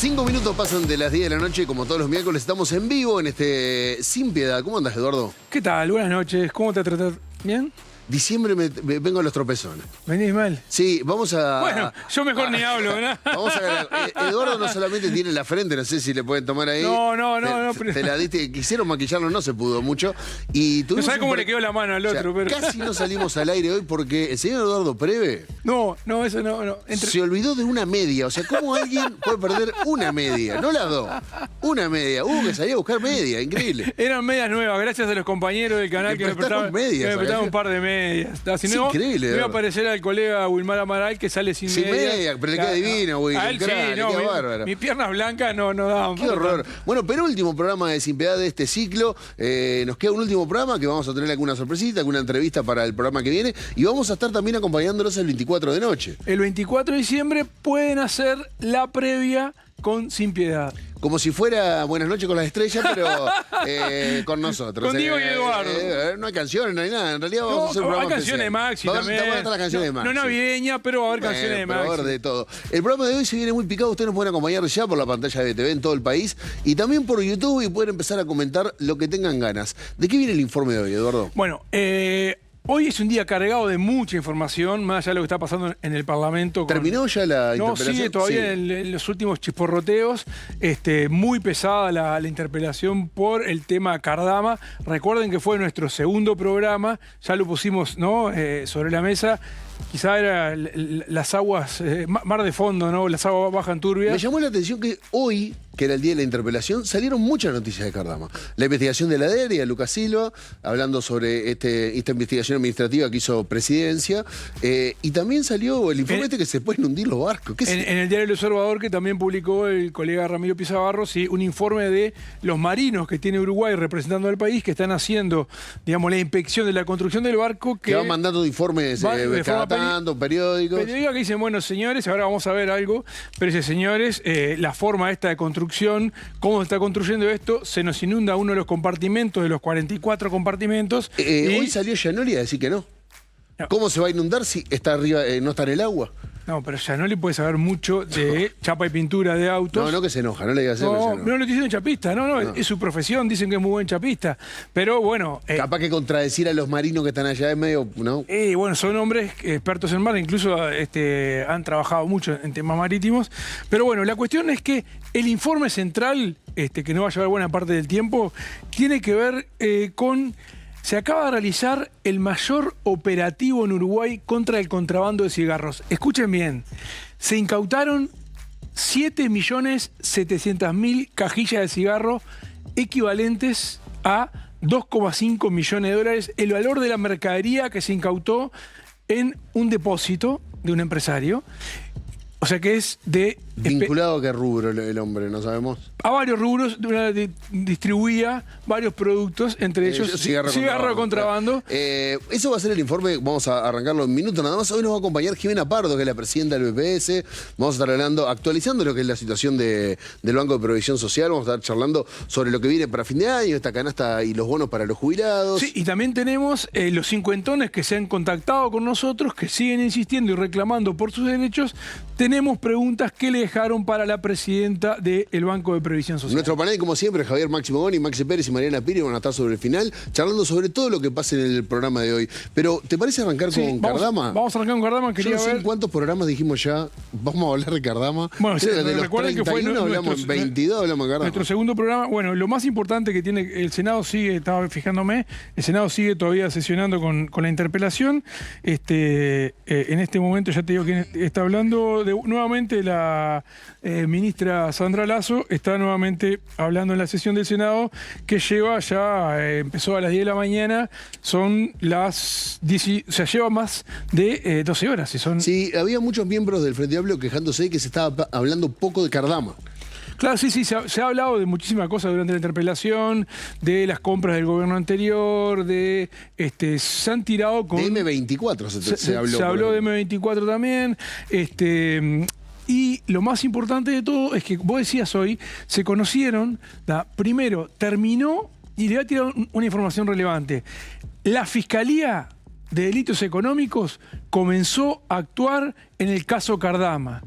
5 minutos pasan de las 10 de la noche, como todos los miércoles estamos en vivo en este Sin Piedad. ¿Cómo andas, Eduardo? ¿Qué tal? Buenas noches. ¿Cómo te tratas? ¿Bien? Diciembre me vengo a los tropezones. ¿Venís mal? Sí, vamos a... Bueno, yo mejor ni hablo, ¿no? Vamos a... Eduardo no solamente tiene la frente, no sé si le pueden tomar ahí. No. Te la diste, quisieron maquillarlo, no se pudo mucho. Y No sabes cómo le quedó la mano al otro, pero... Casi no salimos al aire hoy porque el señor Eduardo Preve... No, eso no. Se olvidó de una media. O sea, ¿cómo alguien puede perder una media? No las dos. Una media. Hubo que salir a buscar media. Increíble. Eran medias nuevas, gracias a los compañeros del canal que me prestaban un par de medias. Si no, increíble. Me iba a aparecer al colega Wilmar Amaral que sale sin media. Sin media, pero le queda divino, güey. A él sí, no, queda bárbaro. mis piernas blancas no daban. Qué horror. Bueno, penúltimo programa de Sin Piedad de este ciclo. Nos queda un último programa que vamos a tener alguna sorpresita, alguna entrevista para el programa que viene. Y vamos a estar también acompañándolos el 24 de noche. El 24 de diciembre pueden hacer la previa con Sin Piedad. Como si fuera Buenas noches con las estrellas, pero con nosotros. Con Diego y Eduardo. No hay canciones, no hay nada. En realidad vamos a hacer un programa hay canciones de Maxi también. Van a estar las canciones de Maxi. No navideña, pero va a haber canciones de Maxi. Va a haber de todo. El programa de hoy se viene muy picado. Ustedes nos pueden acompañar ya por la pantalla de BTV en todo el país y también por YouTube y pueden empezar a comentar lo que tengan ganas. ¿De qué viene el informe de hoy, Eduardo? Bueno, hoy es un día cargado de mucha información, más allá de lo que está pasando en el Parlamento. ¿Terminó ya la interpelación? No, sigue todavía en los últimos chisporroteos. Muy pesada la interpelación por el tema Cardama. Recuerden que fue nuestro segundo programa, ya lo pusimos, ¿no? Sobre la mesa. Quizá era las aguas, mar de fondo, ¿no? Las aguas bajan turbias. Me llamó la atención que hoy, que era el día de la interpelación, salieron muchas noticias de Cardama. La investigación de la DER y de Lucas Silva, hablando sobre esta investigación administrativa que hizo Presidencia. Y también salió el informe que se pueden hundir los barcos. En el diario El Observador, que también publicó el colega Ramiro Pizarro, sí, un informe de los marinos que tiene Uruguay representando al país, que están haciendo, digamos, la inspección de la construcción del barco. Que van mandando informes periódicos. Periódicos que dicen, bueno, señores, ahora vamos a ver algo, pero dice, señores, la forma esta de construcción, cómo se está construyendo esto, se nos inunda uno de los compartimentos, de los 44 compartimentos. Hoy salió Gianoli a decir que no. ¿Cómo se va a inundar si está arriba, no está en el agua? No, pero Gianoli puede saber mucho de chapa y pintura de autos. No que se enoja, no le digas eso. No lo estoy diciendo chapista, no, es su profesión, dicen que es muy buen chapista. Pero bueno... capaz que contradecir a los marinos que están allá es medio, ¿no? Bueno, son hombres expertos en mar, incluso han trabajado mucho en temas marítimos. Pero bueno, la cuestión es que el informe central, que no va a llevar buena parte del tiempo, tiene que ver con... Se acaba de realizar el mayor operativo en Uruguay contra el contrabando de cigarros. Escuchen bien, se incautaron 7.700.000 cajillas de cigarro equivalentes a 2,5 millones de dólares, el valor de la mercadería que se incautó en un depósito de un empresario. O sea que es de... ¿Vinculado a qué rubro el hombre? ¿No sabemos? A varios rubros, distribuía varios productos, entre ellos cigarro de contrabando. Eso va a ser el informe, vamos a arrancarlo en minutos nada más. Hoy nos va a acompañar Jimena Pardo, que es la presidenta del BPS. Vamos a estar actualizando lo que es la situación del Banco de Previsión Social. Vamos a estar charlando sobre lo que viene para fin de año, esta canasta y los bonos para los jubilados. Sí, y también tenemos los cincuentones que se han contactado con nosotros, que siguen insistiendo y reclamando por sus derechos. Tenemos preguntas que le dejaron para la presidenta del Banco de Previsión Social. Nuestro panel, como siempre, Javier Máximo Boni, Maxi Pérez y Mariana Piri van a estar sobre el final, charlando sobre todo lo que pase en el programa de hoy. Pero, ¿te parece arrancar con Cardama? Vamos a arrancar con Cardama. Yo no sé en cuántos programas dijimos ya, vamos a hablar de Cardama. Bueno, de los 31 hablamos en 22, hablamos de Cardama. Nuestro segundo programa, bueno, lo más importante que tiene, el Senado sigue, estaba fijándome, el Senado sigue todavía sesionando con la interpelación. En este momento ya te digo quién está hablando, nuevamente la ministra Sandra Lasso está nuevamente hablando en la sesión del Senado, que empezó a las 10 de la mañana, son las 10, o sea, lleva más de 12 horas. Sí, había muchos miembros del Frente Amplio quejándose de que se estaba hablando poco de Cardama. Claro, sí, se ha hablado de muchísimas cosas durante la interpelación, de las compras del gobierno anterior, se han tirado con... De M24 se habló. Se habló de M24 también, y lo más importante de todo es que vos decías hoy, se conocieron, primero terminó, y le voy a tirar una información relevante, la Fiscalía de Delitos Económicos comenzó a actuar en el caso Cardama.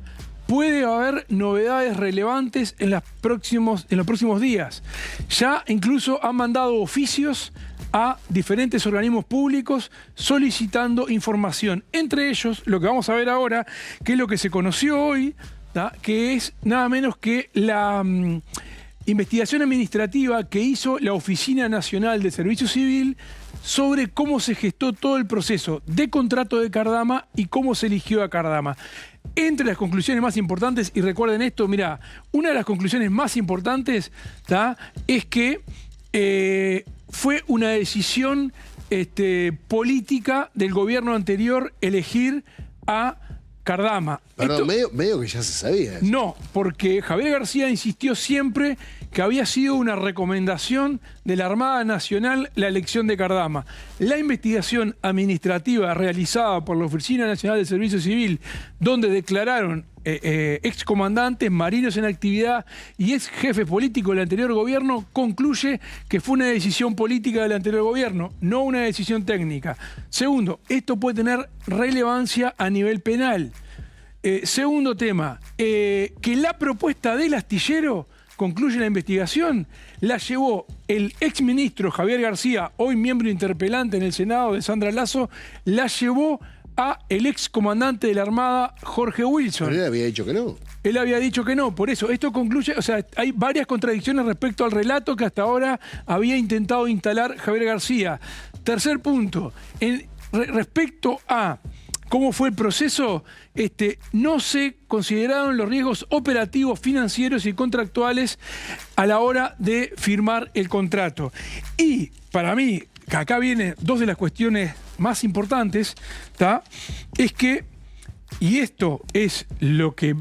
puede haber novedades relevantes en los próximos días. Ya incluso han mandado oficios a diferentes organismos públicos solicitando información. Entre ellos, lo que vamos a ver ahora, que es lo que se conoció hoy, ¿tá? Que es nada menos que la investigación administrativa que hizo la Oficina Nacional de Servicio Civil sobre cómo se gestó todo el proceso de contrato de Cardama y cómo se eligió a Cardama. Entre las conclusiones más importantes, y recuerden esto, mirá, una de las conclusiones más importantes, ¿tá? Es que fue una decisión política del gobierno anterior elegir a Cardama. Perdón, medio que ya se sabía eso. No, porque Javier García insistió siempre que había sido una recomendación de la Armada Nacional la elección de Cardama. La investigación administrativa realizada por la Oficina Nacional de Servicio Civil, donde declararon excomandantes, marinos en actividad y ex jefes políticos del anterior gobierno, concluye que fue una decisión política del anterior gobierno, no una decisión técnica. Segundo, esto puede tener relevancia a nivel penal. Segundo tema, que la propuesta del astillero, concluye la investigación, la llevó el exministro Javier García, hoy miembro interpelante en el Senado de Sandra Lasso, la llevó a el excomandante de la Armada, Jorge Wilson. Pero él había dicho que no. Él había dicho que no, por eso esto concluye, o sea, hay varias contradicciones respecto al relato que hasta ahora había intentado instalar Javier García. Tercer punto, respecto a cómo fue el proceso, no se consideraron los riesgos operativos, financieros y contractuales a la hora de firmar el contrato. Y para mí, que acá vienen dos de las cuestiones más importantes, ¿tá? Es que, y esto es lo que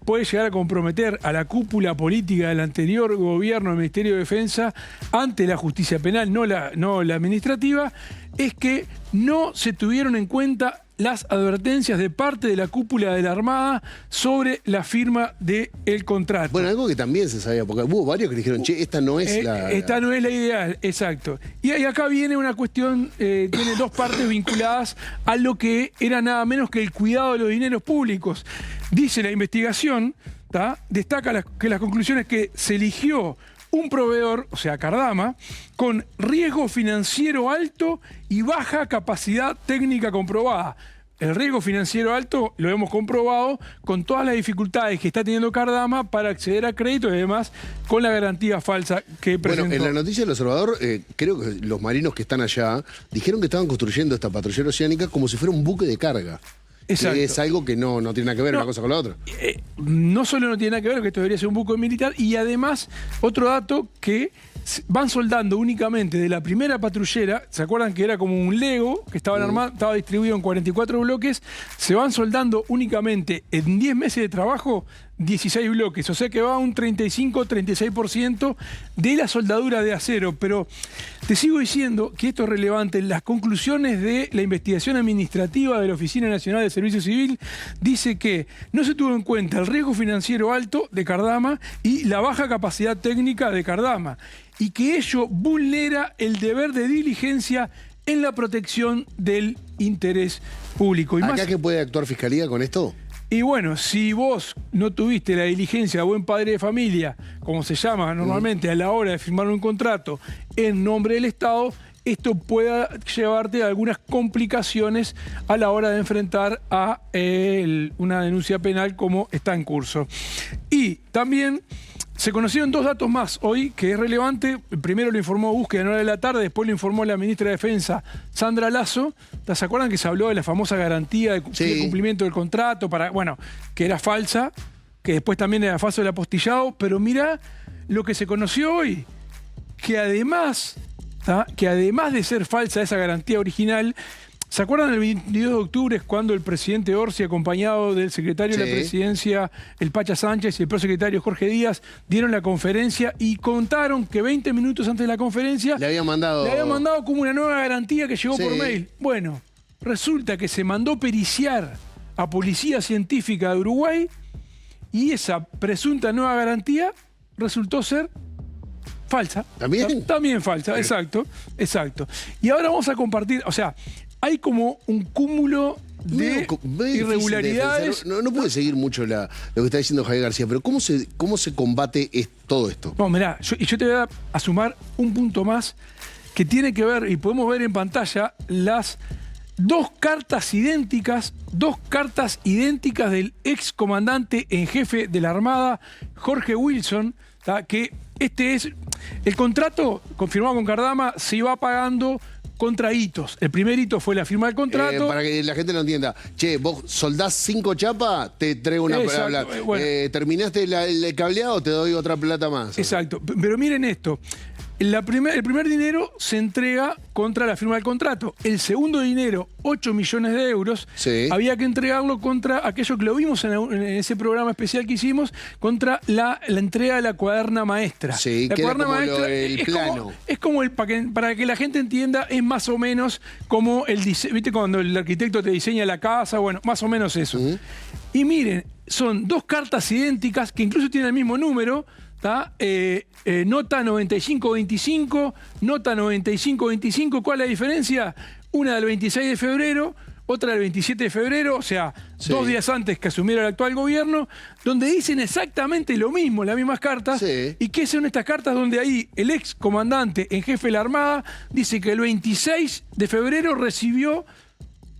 puede llegar a comprometer a la cúpula política del anterior gobierno del Ministerio de Defensa ante la justicia penal, no la administrativa, es que no se tuvieron en cuenta las advertencias de parte de la cúpula de la Armada sobre la firma del contrato. Bueno, algo que también se sabía, porque hubo varios que dijeron, che, esta no es la... Esta no es la ideal, exacto. Y acá viene una cuestión, tiene dos partes vinculadas a lo que era nada menos que el cuidado de los dineros públicos. Dice la investigación, ¿tá? Destaca que las conclusiones que se eligió un proveedor, o sea, Cardama, con riesgo financiero alto y baja capacidad técnica comprobada. El riesgo financiero alto lo hemos comprobado con todas las dificultades que está teniendo Cardama para acceder a crédito y además con la garantía falsa que presentó. Bueno, en la noticia del Observador, creo que los marinos que están allá dijeron que estaban construyendo esta patrullera oceánica como si fuera un buque de carga. Exacto. Que es algo que no tiene nada que ver una cosa con la otra. No solo no tiene nada que ver, que esto debería ser un buque militar, y además, otro dato que van soldando únicamente de la primera patrullera, ¿se acuerdan que era como un Lego que estaba distribuido en 44 bloques? Se van soldando únicamente en 10 meses de trabajo 16 bloques, o sea que va un 35-36% de la soldadura de acero. Pero te sigo diciendo que esto es relevante. Las conclusiones de la investigación administrativa de la Oficina Nacional de Servicio Civil dice que no se tuvo en cuenta el riesgo financiero alto de Cardama y la baja capacidad técnica de Cardama, y que ello vulnera el deber de diligencia en la protección del interés público. Y ¿Acá más, que puede actuar Fiscalía con esto? y bueno, si vos no tuviste la diligencia de buen padre de familia, como se llama normalmente a la hora de firmar un contrato en nombre del Estado, esto pueda llevarte a algunas complicaciones a la hora de enfrentar a una denuncia penal como está en curso. Y también se conocieron dos datos más hoy que es relevante. Primero lo informó Búsqueda en hora de la tarde, después lo informó la ministra de Defensa, Sandra Lasso. ¿Se acuerdan que se habló de la famosa garantía de cumplimiento del contrato, que era falsa, que después también era falso el apostillado? Pero mirá lo que se conoció hoy, que además de ser falsa esa garantía original, ¿se acuerdan el 22 de octubre, cuando el presidente Orsi, acompañado del secretario de la Presidencia, el Pacha Sánchez, y el prosecretario Jorge Díaz, dieron la conferencia y contaron que 20 minutos antes de la conferencia le habían mandado como una nueva garantía que llegó por mail? Bueno, resulta que se mandó periciar a Policía Científica de Uruguay y esa presunta nueva garantía resultó ser falsa. También falsa, exacto. Y ahora vamos a compartir, o sea, hay como un cúmulo de medio irregularidades. No puede seguir mucho lo que está diciendo Javier García, pero ¿cómo se combate todo esto? No, mirá, yo te voy a sumar un punto más que tiene que ver, y podemos ver en pantalla, las dos cartas idénticas del ex comandante en jefe de la Armada, Jorge Wilson, ¿tá? Que este es el contrato confirmado con Cardama, se iba pagando contra hitos. El primer hito fue la firma del contrato. Para que la gente lo entienda. Che, vos soldás 5 chapas, te traigo una plata. Bueno. ¿Terminaste el cableado? Te doy otra plata más. Exacto. Pero miren esto. El primer dinero se entrega contra la firma del contrato. El segundo dinero, 8 millones de euros, sí, había que entregarlo contra aquello que lo vimos en ese programa especial que hicimos, contra la entrega de la cuaderna maestra. Sí, la cuaderna maestra el plano. Es como para que la gente entienda, es más o menos como ¿viste cuando el arquitecto te diseña la casa? Bueno, más o menos eso. Y miren, son dos cartas idénticas que incluso tienen el mismo número. Nota 9525, nota 9525. ¿Cuál es la diferencia? Una del 26 de febrero, otra del 27 de febrero, o sea, sí, 2 días antes que asumiera el actual gobierno, donde dicen exactamente lo mismo, las mismas cartas. Sí. ¿Y qué son estas cartas? Donde ahí el ex comandante en jefe de la Armada dice que el 26 de febrero recibió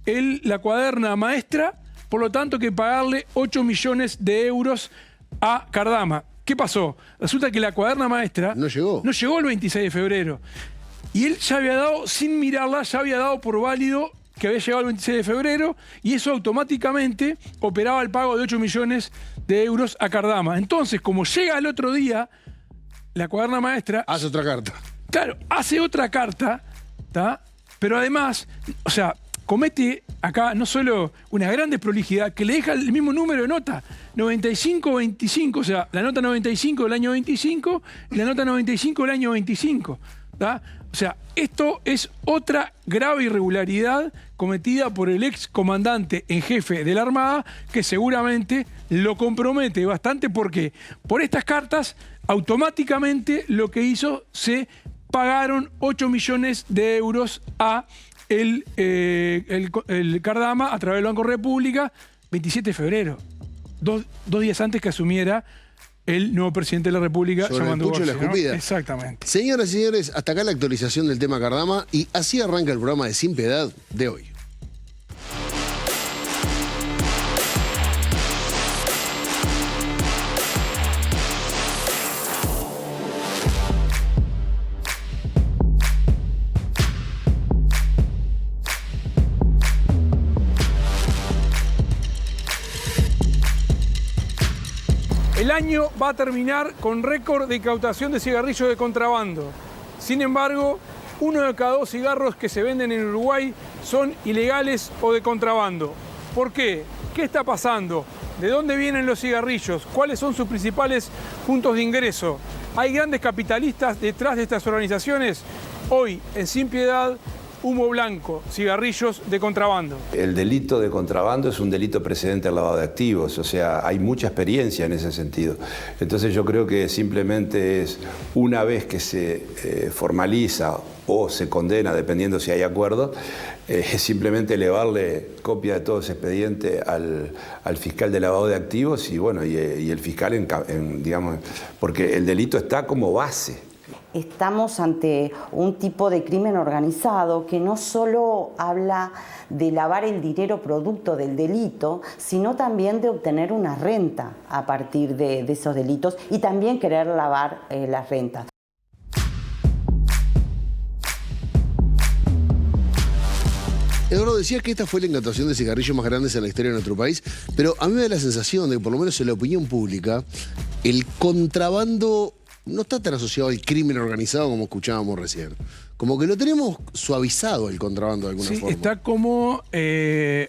la cuaderna maestra, por lo tanto que pagarle 8 millones de euros a Cardama. ¿Qué pasó? Resulta que la cuaderna maestra no llegó el 26 de febrero. Y él ya había dado, sin mirarla, ya había dado por válido que había llegado el 26 de febrero, y eso automáticamente operaba el pago de 8 millones de euros a Cardama. Entonces, como llega el otro día, la cuaderna maestra... hace otra carta. Claro, hace otra carta, pero además, o sea, comete acá no solo una gran desprolijidad, que le deja el mismo número de nota, 95-25, o sea, la nota 95 del año 25 y la nota 95 del año 25. O sea, esto es otra grave irregularidad cometida por el ex comandante en jefe de la Armada, que seguramente lo compromete bastante, porque por estas cartas automáticamente lo que hizo, se pagaron 8 millones de euros a el Cardama a través del Banco República, 27 de febrero, dos días antes que asumiera el nuevo presidente de la República, sobre llamando el pucho y la escupida. ¿no? Exactamente. Señoras y señores, hasta acá la actualización del tema Cardama, y así arranca el programa de Sin Piedad de hoy. El año va a terminar con récord de incautación de cigarrillos de contrabando. Sin embargo, 1 de cada 2 cigarros que se venden en Uruguay son ilegales o de contrabando. ¿Por qué? ¿Qué está pasando? ¿De dónde vienen los cigarrillos? ¿Cuáles son sus principales puntos de ingreso? ¿Hay grandes capitalistas detrás de estas organizaciones? Hoy, en Sin Piedad, humo blanco, cigarrillos de contrabando. El delito de contrabando es un delito precedente al lavado de activos, o sea, hay mucha experiencia en ese sentido. Entonces yo creo que simplemente es una vez que se formaliza o se condena, dependiendo si hay acuerdo, es simplemente elevarle copia de todo ese expediente al fiscal de lavado de activos y bueno, y el fiscal, digamos, porque el delito está como base. Estamos ante un tipo de crimen organizado que no solo habla de lavar el dinero producto del delito, sino también de obtener una renta a partir de esos delitos y también querer lavar las rentas. Eduardo, decías que esta fue la incautación de cigarrillos más grandes en la historia de nuestro país, pero a mí me da la sensación de que por lo menos en la opinión pública, el contrabando no está tan asociado al crimen organizado como escuchábamos recién. Como que lo tenemos suavizado el contrabando de alguna forma. Está como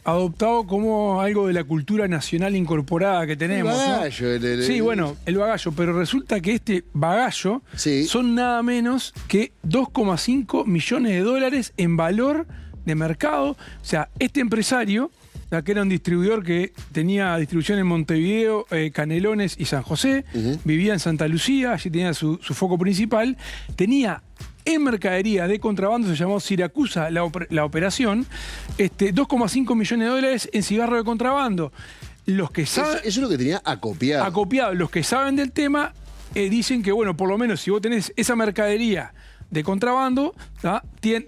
adoptado como algo de la cultura nacional incorporada que tenemos. El bagallo. ¿No? Sí, bueno, el bagallo. Pero resulta que este bagallo son nada menos que 2,5 millones de dólares en valor de mercado. O sea, este empresario, que era un distribuidor que tenía distribución en Montevideo, Canelones y San José, vivía en Santa Lucía, allí tenía su foco principal, tenía en mercadería de contrabando, se llamó Siracusa la operación, 2,5 millones de dólares en cigarros de contrabando. Los que saben... Eso es lo que tenía acopiado. Acopiado. Los que saben del tema dicen que, bueno, por lo menos si vos tenés esa mercadería de contrabando,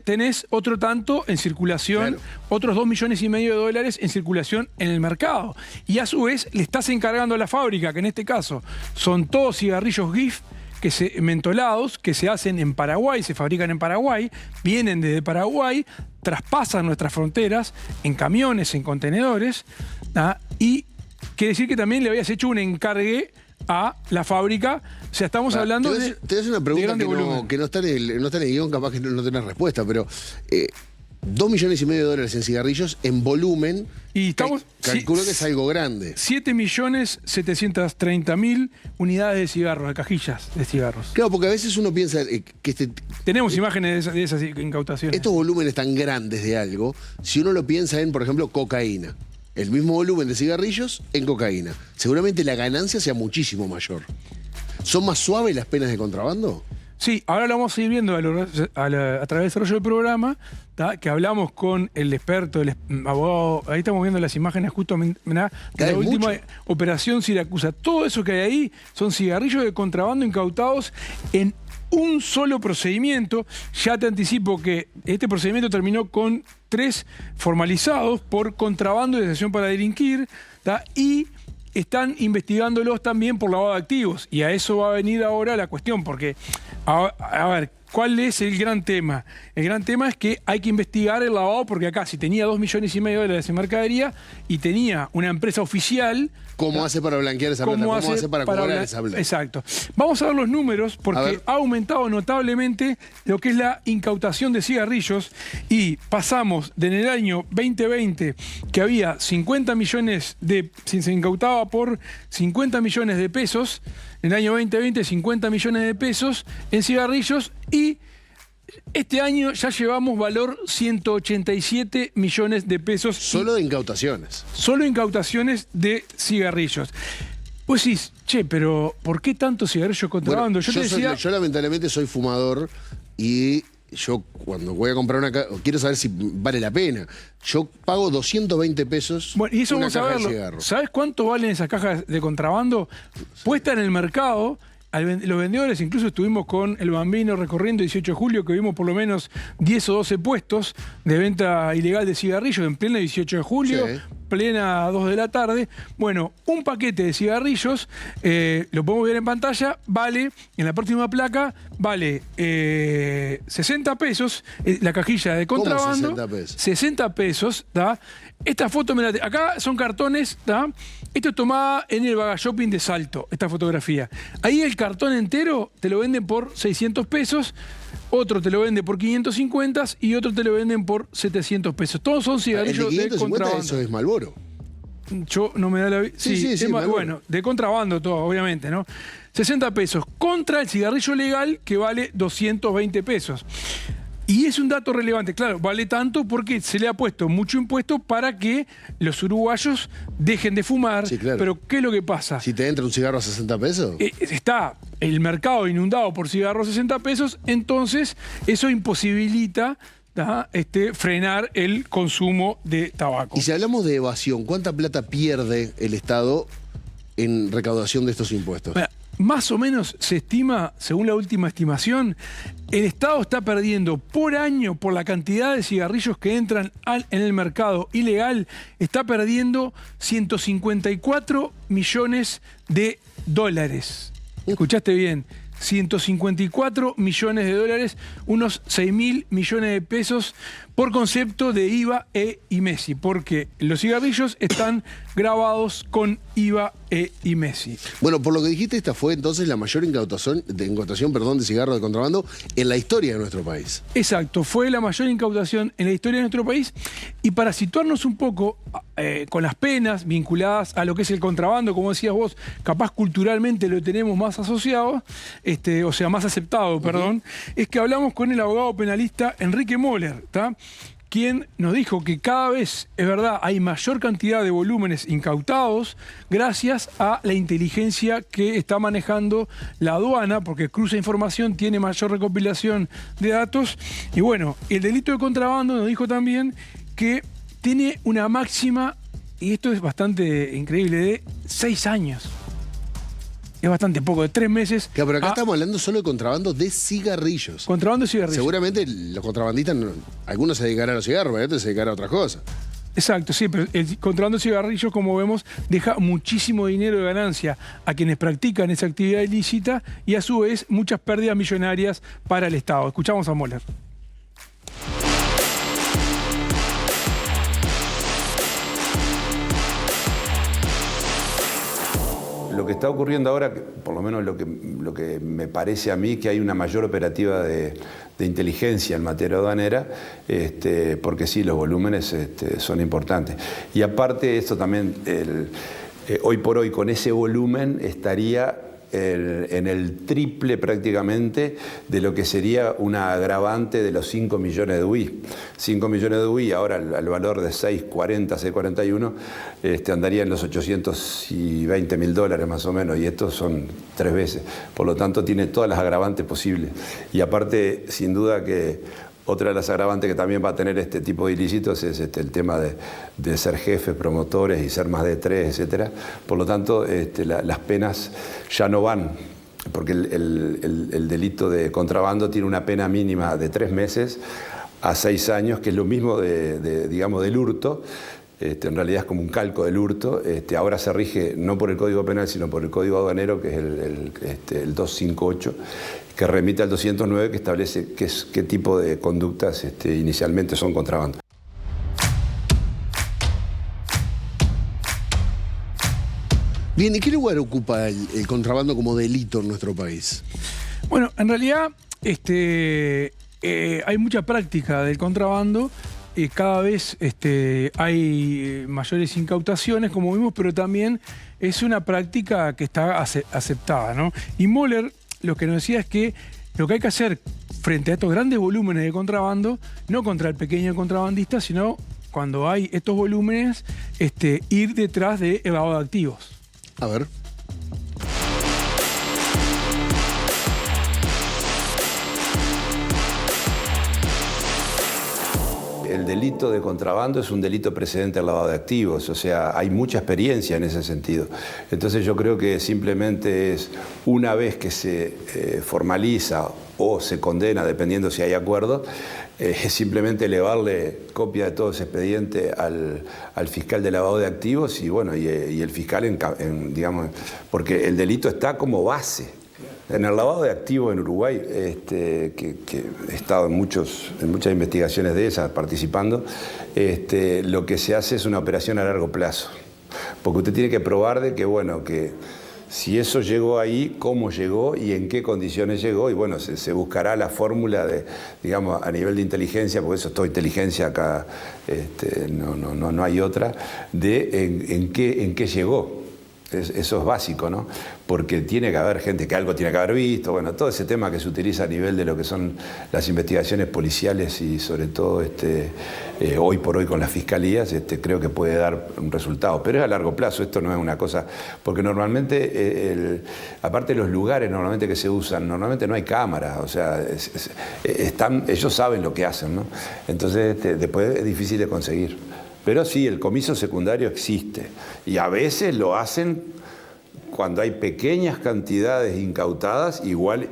tenés otro tanto en circulación, claro, otros 2,5 millones de dólares en circulación en el mercado. Y a su vez le estás encargando a la fábrica, que en este caso son todos cigarrillos GIF, mentolados, que se hacen en Paraguay, se fabrican en Paraguay, vienen desde Paraguay, traspasan nuestras fronteras en camiones, en contenedores, y quiere decir que también le habías hecho un encargue a la fábrica. O sea, estamos hablando de... Te voy a hacer una pregunta que no está en el guión, capaz que no tenés respuesta, pero 2,5 millones de dólares en cigarrillos en volumen, y estamos, calculo que es algo grande. 7.730.000 unidades de cigarros, de cajillas de cigarros. Claro, porque a veces uno piensa que tenemos imágenes de esas incautaciones. Estos volúmenes tan grandes de algo, si uno lo piensa en, por ejemplo, cocaína. El mismo volumen de cigarrillos en cocaína. Seguramente la ganancia sea muchísimo mayor. ¿Son más suaves las penas de contrabando? Sí, ahora lo vamos a ir viendo a través del desarrollo del programa, que hablamos con el experto, el abogado. Ahí estamos viendo las imágenes justo de la última operación Siracusa. Todo eso que hay ahí son cigarrillos de contrabando incautados en un solo procedimiento. Ya te anticipo que este procedimiento terminó con 3 formalizados por contrabando y asociación para delinquir, y están investigándolos también por lavado de activos. Y a eso va a venir ahora la cuestión, porque, a ver, ¿cuál es el gran tema? El gran tema es que hay que investigar el lavado, porque acá si tenía 2,5 millones de dólares en mercadería y tenía una empresa oficial... ¿Cómo hace para blanquear esa plata? ¿Cómo hace para cobrar esa plata? Exacto. Vamos a ver los números, porque ha aumentado notablemente lo que es la incautación de cigarrillos, y pasamos de en el año 2020, que había 50 millones se incautaba por 50 millones de pesos, en el año 2020 50 millones de pesos en cigarrillos, y este año ya llevamos valor 187 millones de pesos. Solo de incautaciones. Solo incautaciones de cigarrillos. Pues sí, che, pero ¿por qué tanto cigarrillo contrabando? Bueno, yo lamentablemente soy fumador y yo cuando voy a comprar una caja, quiero saber si vale la pena. Yo pago 220 pesos. Bueno, y eso una vamos a caja de verlo. cigarros. ¿Sabes cuánto valen esas cajas de contrabando? Puesta en el mercado. Los vendedores, incluso estuvimos con el Bambino recorriendo 18 de julio, que vimos por lo menos 10 o 12 puestos de venta ilegal de cigarrillos en plena 18 de julio, sí, plena 2 de la tarde. Bueno, un paquete de cigarrillos, lo podemos ver en pantalla, vale, en la próxima placa, vale 60 pesos, la cajilla de contrabando. ¿Cómo 60 pesos? 60 pesos, ¿tá? Esta foto, acá son cartones, ¿tá? Esto es tomada en el Baga Shopping de Salto, esta fotografía. Ahí el cartón entero te lo venden por 600 pesos, otro te lo vende por 550 y otro te lo venden por 700 pesos. Todos son cigarrillos de contrabando. Eso es Marlboro. Yo no me da la... Sí, bueno, de contrabando todo, obviamente, ¿no? 60 pesos contra el cigarrillo legal, que vale 220 pesos. Y es un dato relevante, claro, vale tanto porque se le ha puesto mucho impuesto para que los uruguayos dejen de fumar. Sí, claro. Pero ¿qué es lo que pasa? Si te entra un cigarro a 60 pesos. Está el mercado inundado por cigarros a 60 pesos, entonces eso imposibilita frenar el consumo de tabaco. Y si hablamos de evasión, ¿cuánta plata pierde el Estado en recaudación de estos impuestos? Más o menos se estima, según la última estimación, el Estado está perdiendo por año, por la cantidad de cigarrillos que entran en el mercado ilegal, está perdiendo 154 millones de dólares. ¿Escuchaste bien? 154 millones de dólares, unos 6.000 millones de pesos por concepto de IVA e IMESI, porque los cigarrillos están grabados con IVA e IMESI. Bueno, por lo que dijiste, esta fue entonces la mayor incautación de cigarros de contrabando en la historia de nuestro país. Exacto, fue la mayor incautación en la historia de nuestro país. Y para situarnos un poco con las penas vinculadas a lo que es el contrabando, como decías vos, capaz culturalmente lo tenemos más asociado, o sea, más aceptado, perdón, es que hablamos con el abogado penalista Enrique Moller, quien nos dijo que cada vez, es verdad, hay mayor cantidad de volúmenes incautados gracias a la inteligencia que está manejando la aduana, porque cruza información, tiene mayor recopilación de datos. Y bueno, el delito de contrabando nos dijo también que tiene una máxima, y esto es bastante increíble, de 6 años. Es bastante poco, de 3 meses. Claro, pero acá estamos hablando solo de contrabando de cigarrillos. Contrabando de cigarrillos. Seguramente los contrabandistas, algunos se dedicarán a los cigarros, pero otros se dedicarán a otras cosas. Exacto, sí, pero el contrabando de cigarrillos, como vemos, deja muchísimo dinero de ganancia a quienes practican esa actividad ilícita y a su vez muchas pérdidas millonarias para el Estado. Escuchamos a Moller. Lo que está ocurriendo ahora, por lo menos lo que me parece a mí, que hay una mayor operativa de inteligencia en materia aduanera, porque sí, los volúmenes son importantes. Y aparte, esto también, hoy por hoy, con ese volumen estaría en el triple prácticamente de lo que sería una agravante de los 5 millones de UI. 5 millones de UI, ahora al valor de 6.40, 6.41, andaría en los $820.000 más o menos, y estos son 3 veces. Por lo tanto, tiene todas las agravantes posibles. Y aparte, sin duda que otra de las agravantes que también va a tener este tipo de ilícitos es el tema de ser jefes, promotores y ser más de 3, etc. Por lo tanto, las penas ya no van, porque el delito de contrabando tiene una pena mínima de 3 meses a 6 años, que es lo mismo digamos, del hurto. En realidad es como un calco del hurto. Ahora se rige no por el Código Penal, sino por el Código Aduanero, que es el 258, que remite al 209, que establece qué tipo de conductas inicialmente son contrabando. Bien, ¿y qué lugar ocupa el contrabando como delito en nuestro país? Bueno, en realidad hay mucha práctica del contrabando. Cada vez hay mayores incautaciones, como vimos, pero también es una práctica que está aceptada, ¿no? Y Moller lo que nos decía es que lo que hay que hacer frente a estos grandes volúmenes de contrabando, no contra el pequeño contrabandista, sino cuando hay estos volúmenes, ir detrás de lavado de activos. A ver. El delito de contrabando es un delito precedente al lavado de activos, o sea, hay mucha experiencia en ese sentido. Entonces yo creo que simplemente es una vez que se formaliza o se condena, dependiendo si hay acuerdo, es simplemente elevarle copia de todo ese expediente al fiscal de lavado de activos y bueno, y el fiscal, digamos, porque el delito está como base. En el lavado de activos en Uruguay, que he estado en muchas investigaciones de esas, participando, lo que se hace es una operación a largo plazo. Porque usted tiene que probar de que, bueno, que si eso llegó ahí, cómo llegó y en qué condiciones llegó, y bueno, se buscará la fórmula de, digamos, a nivel de inteligencia, porque eso es toda inteligencia acá, no hay otra, de en qué llegó. Eso es básico, ¿no? Porque tiene que haber gente que algo tiene que haber visto, bueno, todo ese tema que se utiliza a nivel de lo que son las investigaciones policiales y sobre todo hoy por hoy con las fiscalías, creo que puede dar un resultado. Pero es a largo plazo, esto no es una cosa, porque normalmente, aparte de los lugares normalmente que se usan, normalmente no hay cámaras, o sea, ellos saben lo que hacen, ¿no? Entonces después es difícil de conseguir. Pero sí, el comiso secundario existe y a veces lo hacen cuando hay pequeñas cantidades incautadas igual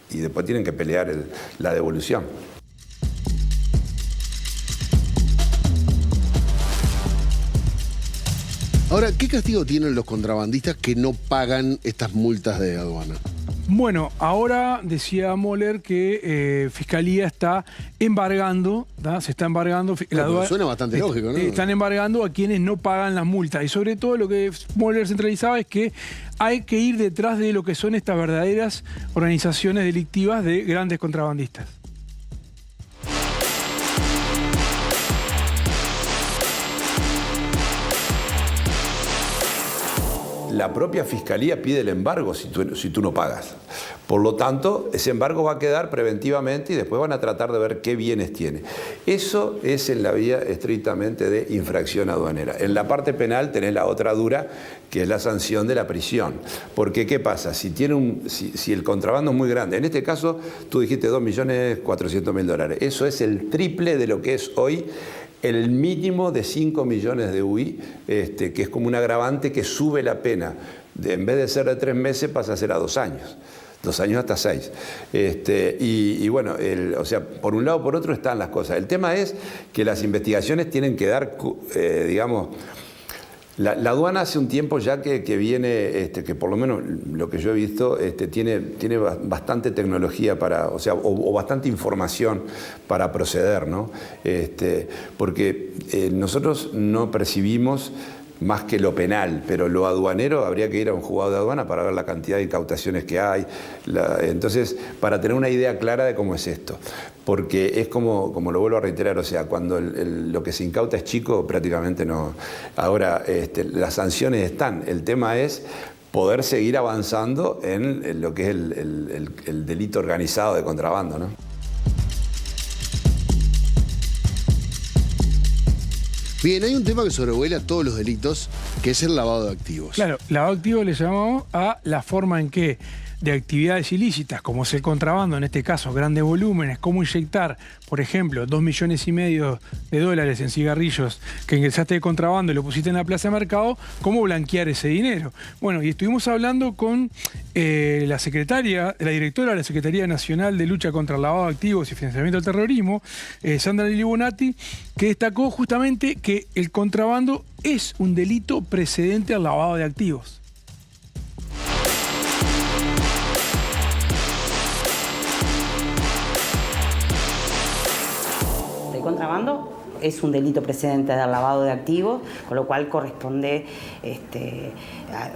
y después tienen que pelear la devolución. Ahora, ¿qué castigo tienen los contrabandistas que no pagan estas multas de aduana? Bueno, ahora decía Moller que Fiscalía está embargando, ¿tá? Se está embargando. Pero suena bastante lógico, ¿no? Están embargando a quienes no pagan las multas. Y sobre todo lo que Moller centralizaba es que hay que ir detrás de lo que son estas verdaderas organizaciones delictivas de grandes contrabandistas. la propia Fiscalía pide el embargo si tú no pagas. Por lo tanto, ese embargo va a quedar preventivamente y después van a tratar de ver qué bienes tiene. Eso es en la vía estrictamente de infracción aduanera. En la parte penal tenés la otra dura, que es la sanción de la prisión. Porque, ¿qué pasa? Si el contrabando es muy grande, en este caso tú dijiste 2.400.000 dólares, eso es el triple de lo que es hoy el mínimo de 5 millones de UI, que es como un agravante que sube la pena. En vez de ser de 3 meses pasa a ser a 2 años. 2 años hasta 6. Y bueno, o sea, por un lado por otro están las cosas. El tema es que las investigaciones tienen que dar, digamos, la aduana hace un tiempo ya que viene, que por lo menos lo que yo he visto, tiene bastante tecnología para, o sea, o bastante información para proceder, ¿no? Porque nosotros no percibimos más que lo penal, pero lo aduanero habría que ir a un juzgado de aduana para ver la cantidad de incautaciones que hay. Entonces, para tener una idea clara de cómo es esto. Porque es como lo vuelvo a reiterar, o sea, cuando lo que se incauta es chico, prácticamente no. Ahora, las sanciones están. El tema es poder seguir avanzando en lo que es el delito organizado de contrabando, ¿no? Bien, hay un tema que sobrevuela todos los delitos, que es el lavado de activos. Claro, lavado de activos le llamamos a la forma en que de actividades ilícitas, como es el contrabando, en este caso grandes volúmenes, cómo inyectar, por ejemplo, 2,5 millones de dólares en cigarrillos que ingresaste de contrabando y lo pusiste en la plaza de mercado, cómo blanquear ese dinero. Bueno, y estuvimos hablando con la directora de la Secretaría Nacional de Lucha contra el Lavado de Activos y Financiamiento del Terrorismo, Sandra Lili Bonatti, que destacó justamente que el contrabando es un delito precedente al lavado de activos. Contrabando es un delito precedente del lavado de activos, con lo cual corresponde a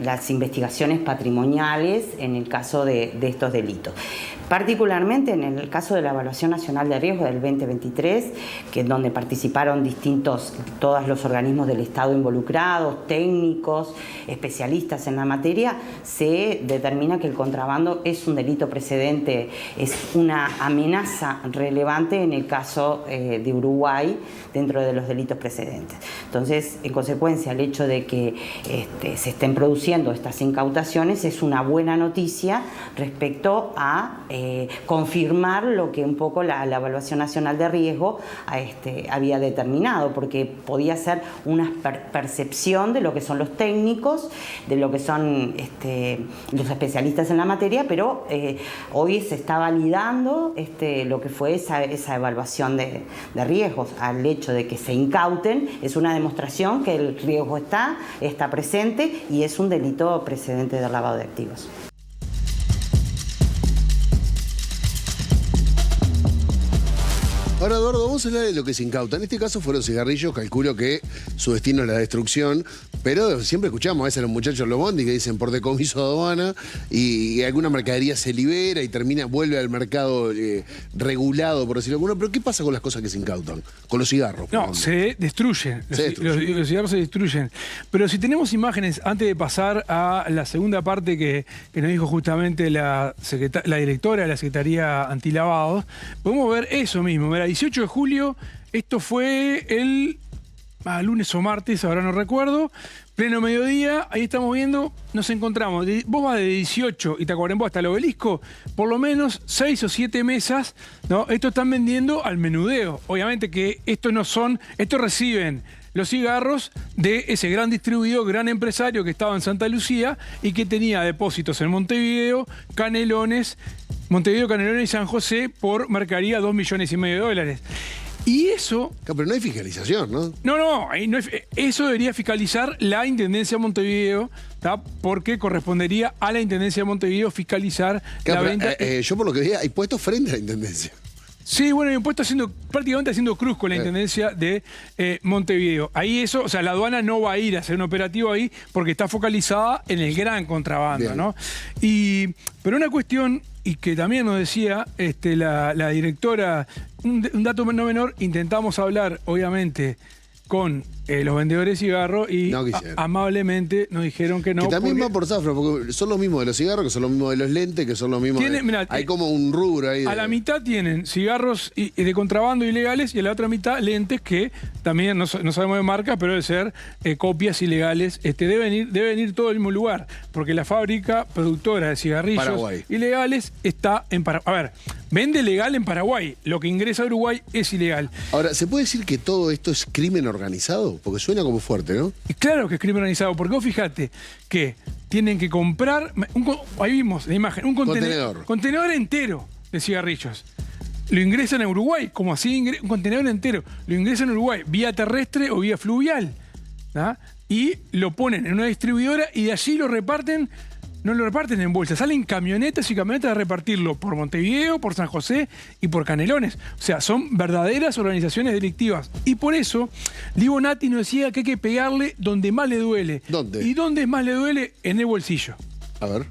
las investigaciones patrimoniales en el caso de estos delitos. Particularmente en el caso de la Evaluación Nacional de Riesgo del 2023, que es donde participaron todos los organismos del Estado involucrados, técnicos, especialistas en la materia, se determina que el contrabando es un delito precedente, es una amenaza relevante en el caso de Uruguay dentro de los delitos precedentes. Entonces, en consecuencia, el hecho de que se estén produciendo estas incautaciones es una buena noticia respecto a confirmar lo que un poco la Evaluación Nacional de Riesgo había determinado, porque podía ser una percepción de lo que son los técnicos, de lo que son los especialistas en la materia, pero hoy se está validando lo que fue esa evaluación de riesgos. Al hecho de que se incauten es una demostración que el riesgo está presente y es un delito precedente de lavado de activos. Ahora, Eduardo, vamos a hablar de lo que se incauta. En este caso fueron cigarrillos, calculo que su destino es la destrucción, pero siempre escuchamos a veces a los muchachos los bondi que dicen por decomiso de aduana y alguna mercadería se libera y vuelve al mercado regulado, por decirlo alguno. Pero ¿qué pasa con las cosas que se incautan? Con los cigarros. No, se destruyen. Los cigarros se destruyen. Pero si tenemos imágenes, antes de pasar a la segunda parte que nos dijo justamente la directora de la Secretaría Antilavados, podemos ver eso mismo. Mira, 18 de julio, esto fue el lunes o martes, ahora no recuerdo, pleno mediodía, ahí estamos viendo, nos encontramos, vos vas de 18 y Tacuarembó hasta el Obelisco, por lo menos 6 o 7 mesas, ¿no? Esto están vendiendo al menudeo. Obviamente que estos reciben los cigarros de ese gran distribuidor, gran empresario que estaba en Santa Lucía y que tenía depósitos en Montevideo, Canelones y San José por mercadería 2,5 millones de dólares. Y eso... Pero no hay fiscalización, ¿no? No, eso debería fiscalizar la Intendencia de Montevideo, ¿tá? Porque correspondería a la Intendencia de Montevideo fiscalizar la venta. Yo por lo que veía, hay puestos frente a la Intendencia. Sí, bueno, hay un puesto prácticamente haciendo cruz con la Intendencia de Montevideo. Ahí eso, o sea, la aduana no va a ir a hacer un operativo ahí porque está focalizada en el gran contrabando, bien, ¿no? Pero una cuestión, y que también nos decía la directora, un dato no menor, intentamos hablar, obviamente, con los vendedores de cigarros y No quisieron. amablemente nos dijeron que no. Que también porque va por zafra, porque son los mismos de los cigarros, que son los mismos de los lentes, que son los mismos Mirá, hay como un rubro ahí. a la mitad tienen cigarros de contrabando ilegales y a la otra mitad lentes que también no sabemos de marca, pero debe ser copias ilegales. Deben ir todo al mismo lugar, porque la fábrica productora de cigarrillos Paraguay. ilegales está en Paraguay. A ver, vende legal en Paraguay. Lo que ingresa a Uruguay es ilegal. Ahora, ¿se puede decir que todo esto es crimen organizado? Porque suena como fuerte, ¿no? Y claro que es crimen organizado, porque vos fijate que tienen que comprar, ahí vimos la imagen, un contenedor entero de cigarrillos. Lo ingresan a Uruguay, como así un contenedor entero, lo ingresan a Uruguay vía terrestre o vía fluvial, ¿tá? Y lo ponen en una distribuidora y de allí lo reparten. No lo reparten en bolsas, salen camionetas y camionetas a repartirlo por Montevideo, por San José y por Canelones. O sea, son verdaderas organizaciones delictivas. Y por eso, Libo Natti nos decía que hay que pegarle donde más le duele. ¿Dónde? ¿Y dónde más le duele? En el bolsillo. A ver.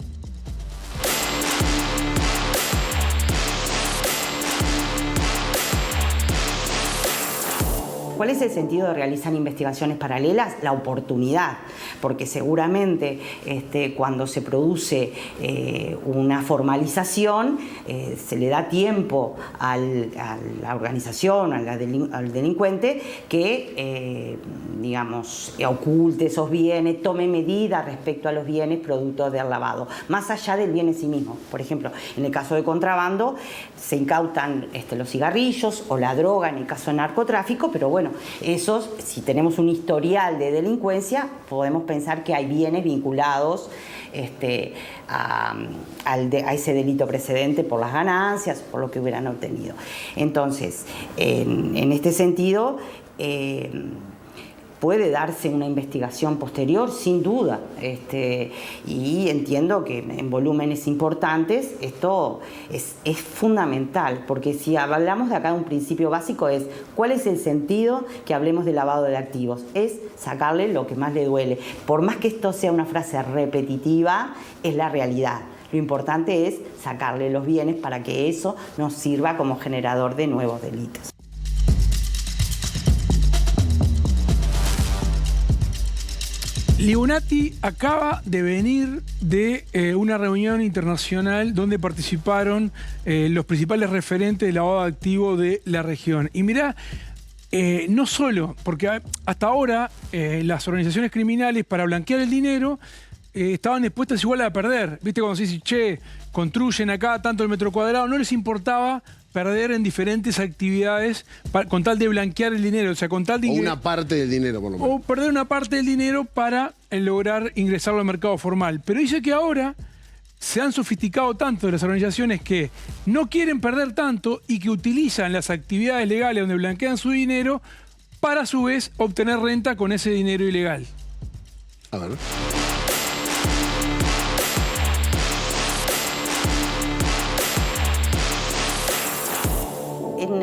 ¿Cuál es el sentido de realizar investigaciones paralelas? La oportunidad, porque seguramente cuando se produce una formalización, se le da tiempo a la organización, al delincuente, que, digamos, oculte esos bienes, tome medidas respecto a los bienes producto del lavado, más allá del bien en sí mismo. Por ejemplo, en el caso de contrabando, se incautan los cigarrillos o la droga, en el caso de narcotráfico, pero bueno, esos, si tenemos un historial de delincuencia, podemos pensar que hay bienes vinculados a ese delito precedente por las ganancias, por lo que hubieran obtenido. Entonces, en este sentido, puede darse una investigación posterior, sin duda, y entiendo que en volúmenes importantes esto es fundamental, porque si hablamos de acá de un principio básico es ¿cuál es el sentido que hablemos de lavado de activos? Es sacarle lo que más le duele. Por más que esto sea una frase repetitiva, es la realidad. Lo importante es sacarle los bienes para que eso nos sirva como generador de nuevos delitos. Libo Natti acaba de venir de una reunión internacional donde participaron los principales referentes del lavado de activos de la región. Y mirá, no solo, porque hasta ahora las organizaciones criminales para blanquear el dinero estaban expuestas igual a perder. ¿Viste cuando se dice, che, construyen acá tanto el metro cuadrado? No les importaba perder en diferentes actividades con tal de blanquear el dinero, o sea, con tal de... O una parte del dinero, por lo menos. O perder una parte del dinero para lograr ingresarlo al mercado formal. Pero dice que ahora se han sofisticado tanto las organizaciones que no quieren perder tanto y que utilizan las actividades legales donde blanquean su dinero para a su vez obtener renta con ese dinero ilegal. A ver.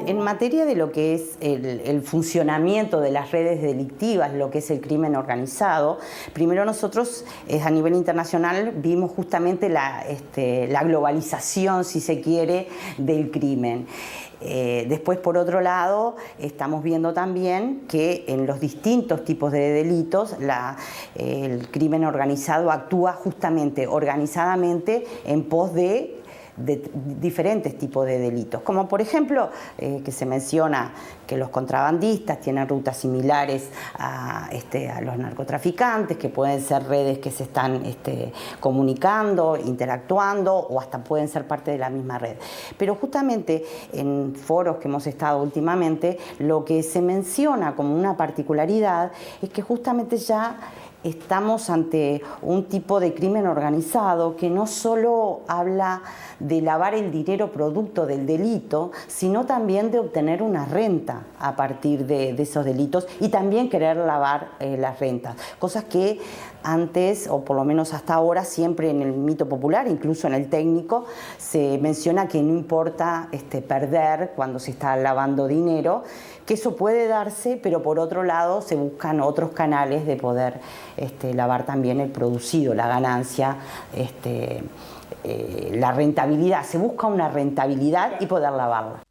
En materia de lo que es el funcionamiento de las redes delictivas, lo que es el crimen organizado, primero nosotros a nivel internacional vimos justamente la globalización, si se quiere, del crimen. Después, por otro lado, estamos viendo también que en los distintos tipos de delitos el crimen organizado actúa justamente, organizadamente, en pos de diferentes tipos de delitos, como por ejemplo que se menciona que los contrabandistas tienen rutas similares a los narcotraficantes, que pueden ser redes que se están comunicando, interactuando o hasta pueden ser parte de la misma red. Pero justamente en foros que hemos estado últimamente, lo que se menciona como una particularidad es que justamente ya estamos ante un tipo de crimen organizado que no solo habla de lavar el dinero producto del delito, sino también de obtener una renta a partir de esos delitos y también querer lavar las rentas. Cosas que antes, o por lo menos hasta ahora, siempre en el mito popular, incluso en el técnico, se menciona que no importa perder cuando se está lavando dinero, que eso puede darse, pero por otro lado se buscan otros canales de poder lavar también el producido, la ganancia, la rentabilidad. Se busca una rentabilidad y poder lavarla.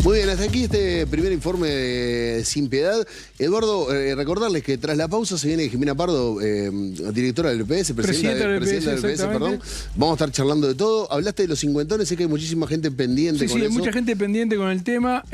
Muy bien, hasta aquí este primer informe de Sin Piedad. Eduardo, recordarles que tras la pausa se viene Jimena Pardo, directora del EPS, presidenta del EPS, perdón. Vamos a estar charlando de todo. Hablaste de los cincuentones, sé que hay muchísima gente pendiente con eso. Sí, hay mucha gente pendiente con el tema.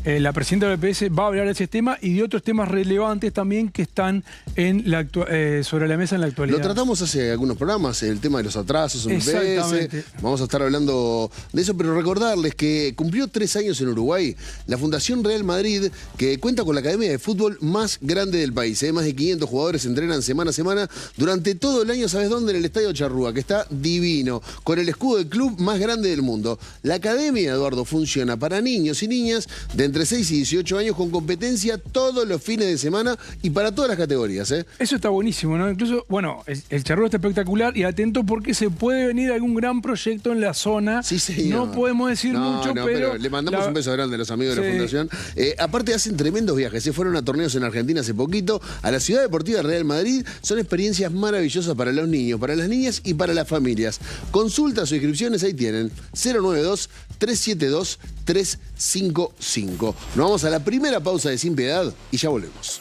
La presidenta del EPS va a hablar de ese tema y de otros temas relevantes también que están sobre la mesa en la actualidad. Lo tratamos hace algunos programas, el tema de los atrasos en el EPS. Vamos a estar hablando de eso, pero recordarles que cumplió 3 años en Uruguay la Fundación Real Madrid, que cuenta con la academia de fútbol más grande del país. Más de 500 jugadores entrenan semana a semana durante todo el año. ¿Sabes dónde? En el Estadio Charrúa, que está divino, con el escudo del club más grande del mundo. La academia, Eduardo, funciona para niños y niñas de entre 6 y 18 años con competencia todos los fines de semana y para todas las categorías. Eso está buenísimo, ¿no? Incluso, bueno, el Charrúa está espectacular y atento porque se puede venir algún gran proyecto en la zona. Sí, señor. No podemos decir mucho, pero le mandamos un beso grande a los amigos de la Fundación. Aparte hacen tremendos viajes. Se fueron a torneos en Argentina hace poquito, a la Ciudad Deportiva Real Madrid. Son experiencias maravillosas para los niños, para las niñas y para las familias. Consultas o inscripciones ahí tienen. 092-372-355. Nos vamos a la primera pausa de Sin Piedad y ya volvemos.